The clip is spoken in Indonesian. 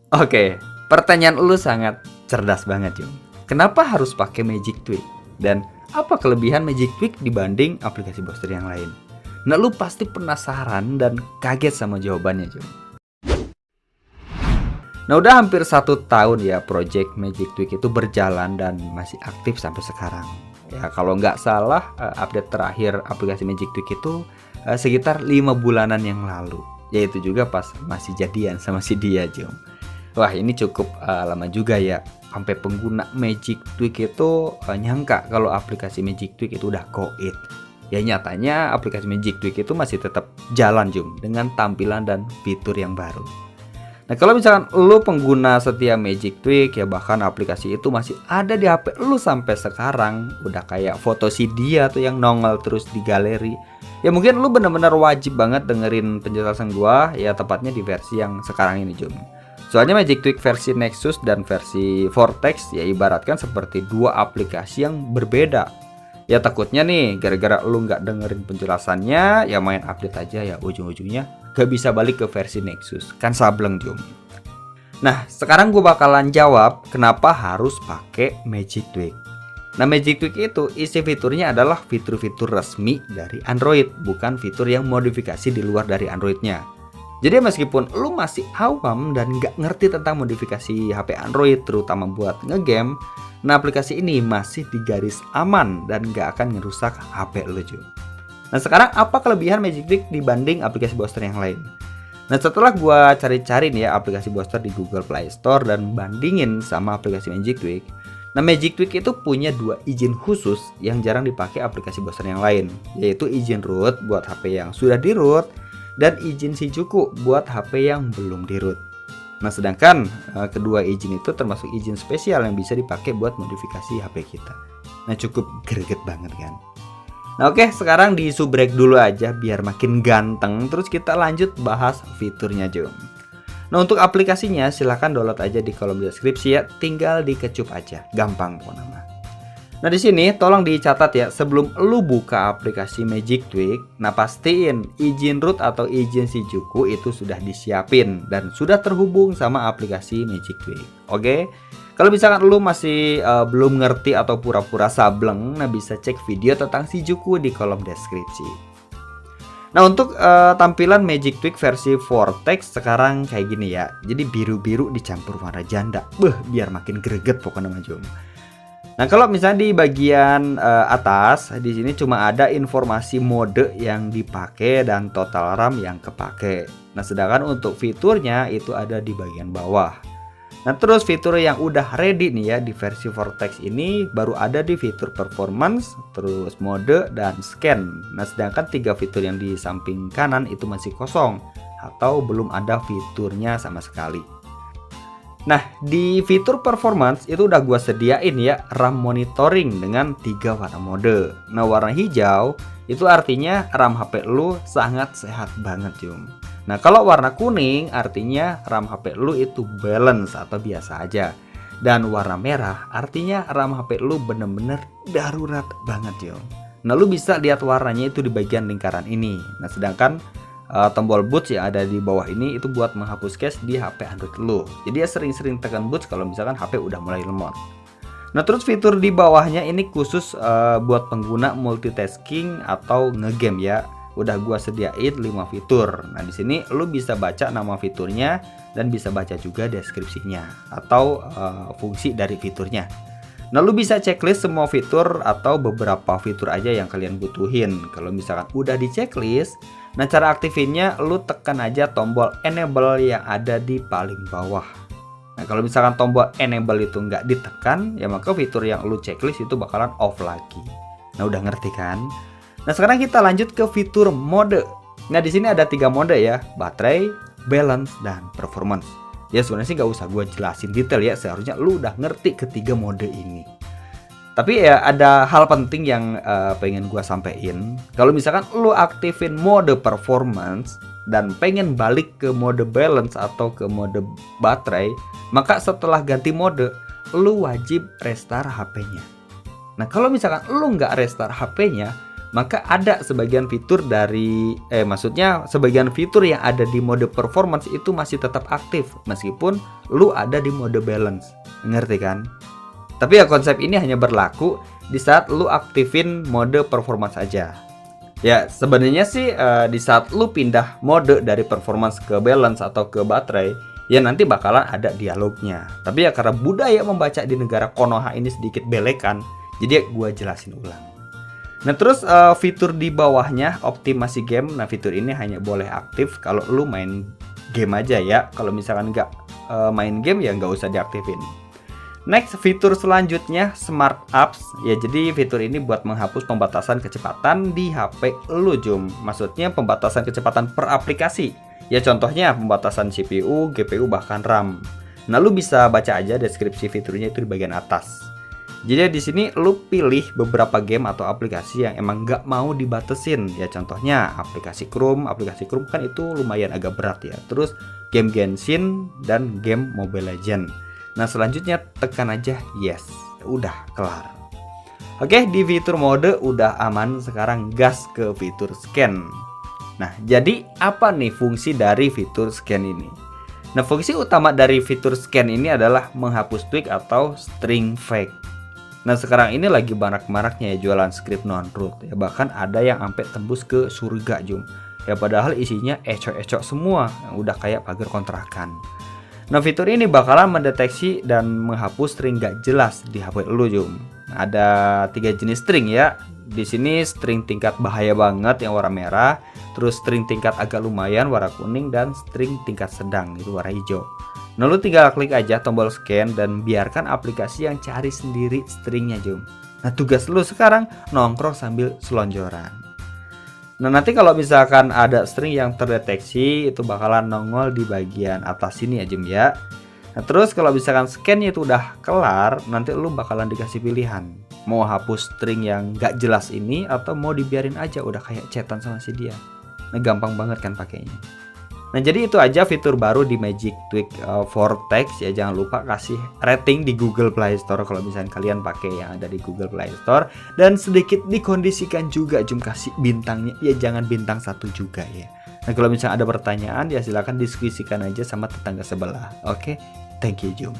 Oke, pertanyaan lu sangat cerdas banget, Yung. Kenapa harus pakai Magic Tweak? Dan apa kelebihan Magic Tweak dibanding aplikasi booster yang lain? Nah, lu pasti penasaran dan kaget sama jawabannya, Yung. Nah, udah hampir 1 tahun ya project Magic Tweak itu berjalan dan masih aktif sampai sekarang. Ya, kalau nggak salah update terakhir aplikasi Magic Tweak itu sekitar 5 bulanan yang lalu. Yaitu juga pas masih jadian sama si dia, Jom. Wah, ini cukup lama juga ya. Sampai pengguna Magic Tweak itu nyangka kalau aplikasi Magic Tweak itu udah goit. Ya, nyatanya aplikasi Magic Tweak itu masih tetap jalan, Jom, dengan tampilan dan fitur yang baru. Nah, kalau misalkan lu pengguna setia Magic Tweak ya, bahkan aplikasi itu masih ada di HP lu sampai sekarang, udah kayak foto si dia tuh yang nongol terus di galeri. Ya mungkin lu bener-bener wajib banget dengerin penjelasan gua, ya tepatnya di versi yang sekarang ini, Jum. Soalnya Magic Tweak versi Nexus dan versi Vortex ya ibaratkan seperti dua aplikasi yang berbeda. Ya takutnya nih gara-gara lu nggak dengerin penjelasannya ya main update aja ya ujung-ujungnya gak bisa balik ke versi Nexus, kan sableng, Jum. Nah, sekarang gue bakalan jawab kenapa harus pakai Magic Tweak. Nah, Magic Tweak itu isi fiturnya adalah fitur-fitur resmi dari Android, bukan fitur yang modifikasi di luar dari Androidnya. Jadi meskipun lu masih awam dan nggak ngerti tentang modifikasi HP Android terutama buat ngegame, nah aplikasi ini masih di garis aman dan nggak akan ngerusak HP lu, Jum. Nah, sekarang apa kelebihan Magic Tweak dibanding aplikasi booster yang lain? Nah, setelah gua cari-cari nih ya aplikasi booster di Google Play Store dan bandingin sama aplikasi Magic Tweak. Nah, Magic Tweak itu punya 2 izin khusus yang jarang dipakai aplikasi booster yang lain, yaitu izin root buat HP yang sudah di root dan izin Shinjuku buat HP yang belum di root. Nah, sedangkan kedua izin itu termasuk izin spesial yang bisa dipakai buat modifikasi HP kita. Nah, cukup greget banget kan? Nah, oke, sekarang di subrek dulu aja biar makin ganteng. Terus kita lanjut bahas fiturnya, Jom. Nah, untuk aplikasinya silahkan download aja di kolom deskripsi ya. Tinggal dikecup aja, gampang pokoknya. Nah, di sini tolong dicatat ya sebelum lu buka aplikasi Magic Tweak. Nah, pastiin izin root atau izin Shinjuku itu sudah disiapin dan sudah terhubung sama aplikasi Magic Tweak. Oke. Kalau misalkan lu masih belum ngerti atau pura-pura sableng, nah bisa cek video tentang Shinjuku di kolom deskripsi. Nah, untuk tampilan Magic Tweak versi Vortex sekarang kayak gini ya. Jadi biru-biru dicampur warna janda. Biar makin greget pokoknya maju. Nah, kalau misalnya di bagian atas di sini cuma ada informasi mode yang dipakai dan total RAM yang kepake. Nah, sedangkan untuk fiturnya itu ada di bagian bawah. Nah, terus fitur yang udah ready nih ya di versi Vortex ini baru ada di fitur performance, terus mode dan scan. Nah, sedangkan 3 fitur yang di samping kanan itu masih kosong atau belum ada fiturnya sama sekali. Nah, di fitur performance itu udah gua sediain ya RAM monitoring dengan 3 warna mode. Nah, warna hijau itu artinya RAM HP lu sangat sehat banget, Jum. Nah, kalau warna kuning artinya RAM HP lu itu balance atau biasa aja. Dan warna merah artinya RAM HP lu bener-bener darurat banget, Jum. Nah, lu bisa lihat warnanya itu di bagian lingkaran ini. Nah, sedangkan tombol boots yang ada di bawah ini itu buat menghapus cache di HP Android lu. Jadi ya sering-sering tekan boots kalau misalkan HP udah mulai lemot. Nah, terus fitur di bawahnya ini khusus buat pengguna multitasking atau ngegame ya. Udah gua sediain 5 fitur. Nah, di sini lu bisa baca nama fiturnya dan bisa baca juga deskripsinya atau fungsi dari fiturnya. Nah, lu bisa checklist semua fitur atau beberapa fitur aja yang kalian butuhin. Kalau misalkan udah di checklist, nah cara aktifinnya lu tekan aja tombol enable yang ada di paling bawah. Nah, kalau misalkan tombol enable itu nggak ditekan, ya maka fitur yang lu checklist itu bakalan off lagi. Nah, udah ngerti kan? Nah, sekarang kita lanjut ke fitur mode. Nah, di sini ada 3 mode ya, baterai, balance, dan performance. Ya sebenarnya sih nggak usah gue jelasin detail ya, seharusnya lu udah ngerti ketiga mode ini. Tapi ya ada hal penting yang pengen gue sampein. Kalau misalkan lu aktifin mode performance dan pengen balik ke mode balance atau ke mode baterai, maka setelah ganti mode, lu wajib restart HP-nya. Nah, kalau misalkan lu nggak restart HP-nya, maka ada sebagian fitur dari maksudnya sebagian fitur yang ada di mode performance itu masih tetap aktif meskipun lu ada di mode balance. Ngerti kan? Tapi ya konsep ini hanya berlaku di saat lu aktifin mode performance aja. Ya sebenarnya sih di saat lu pindah mode dari performance ke balance atau ke baterai, ya nanti bakalan ada dialognya. Tapi ya karena budaya membaca di negara Konoha ini sedikit belekan, jadi gua jelasin ulang. Nah terus fitur di bawahnya optimasi game. Nah fitur ini hanya boleh aktif kalau lu main game aja ya. Kalau misalkan nggak main game ya nggak usah diaktifin. Next, fitur selanjutnya Smart Apps. Ya jadi fitur ini buat menghapus pembatasan kecepatan di HP lu Jum. Maksudnya pembatasan kecepatan per aplikasi. Ya contohnya pembatasan CPU, GPU bahkan RAM. Nah lu bisa baca aja deskripsi fiturnya itu di bagian atas. Jadi di sini lu pilih beberapa game atau aplikasi yang emang nggak mau dibatesin. Ya contohnya aplikasi Chrome kan itu lumayan agak berat ya. Terus game Genshin dan game Mobile Legends. Nah selanjutnya tekan aja yes. Udah kelar. Oke, di fitur mode udah aman. Sekarang gas ke fitur scan. Nah jadi apa nih fungsi dari fitur scan ini? Nah fungsi utama dari fitur scan ini adalah menghapus tweak atau string fake. Nah sekarang ini lagi marak-maraknya ya jualan script non-root ya. Bahkan ada yang sampai tembus ke surga Jum. Ya padahal isinya ecok-ecok semua. Udah kayak pagar kontrakan. Nah fitur ini bakalan mendeteksi dan menghapus string gak jelas di HP lu Jum. Ada 3 jenis string ya. Di sini string tingkat bahaya banget yang warna merah, terus string tingkat agak lumayan warna kuning, dan string tingkat sedang itu warna hijau. Nah lu tinggal klik aja tombol scan dan biarkan aplikasi yang cari sendiri stringnya Jum. Nah tugas lu sekarang nongkrong sambil selonjoran. Nah nanti kalau misalkan ada string yang terdeteksi itu bakalan nongol di bagian atas sini ya Jum ya. Nah terus kalau misalkan scan-nya itu udah kelar, nanti lu bakalan dikasih pilihan mau hapus string yang gak jelas ini atau mau dibiarin aja udah kayak chatan sama si dia. Nah gampang banget kan pakainya. Nah jadi itu aja fitur baru di Magic Tweak Vortex ya. Jangan lupa kasih rating di Google Play Store kalau misalnya kalian pakai yang ada di Google Play Store. Dan sedikit dikondisikan juga Jum kasih bintangnya. Ya jangan bintang 1 juga ya. Nah kalau misalnya ada pertanyaan ya silahkan diskusikan aja sama tetangga sebelah. Oke, thank you Jum.